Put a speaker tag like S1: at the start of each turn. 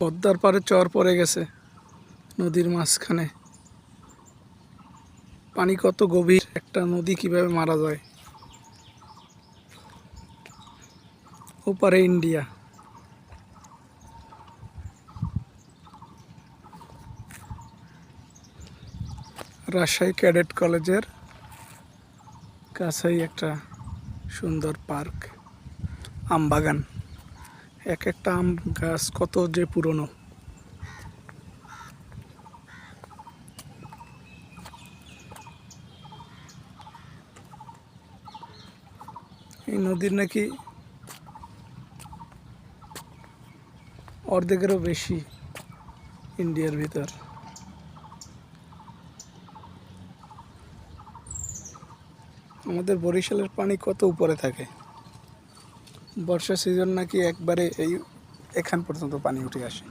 S1: পদ্মার পাড়ে চর পড়ে গেছে নদীর মাঝখানে। পানি কত গভীর, একটা নদী কিভাবে মারা যায়। ওপারে ইন্ডিয়া। রাজশাহী ক্যাডেট কলেজের কাছেই একটা সুন্দর পার্ক, আম বাগান। এক একটা আম গাছ কত যে পুরনো। এই নদীর নাকি অর্ধেকেরও বেশি ইন্ডিয়ার ভিতর। আমাদের বরিশালের পানি কত উপরে থাকে, বর্ষা সিজন নাকি একবারে এখান পর্যন্ত পানি উঠে আসে।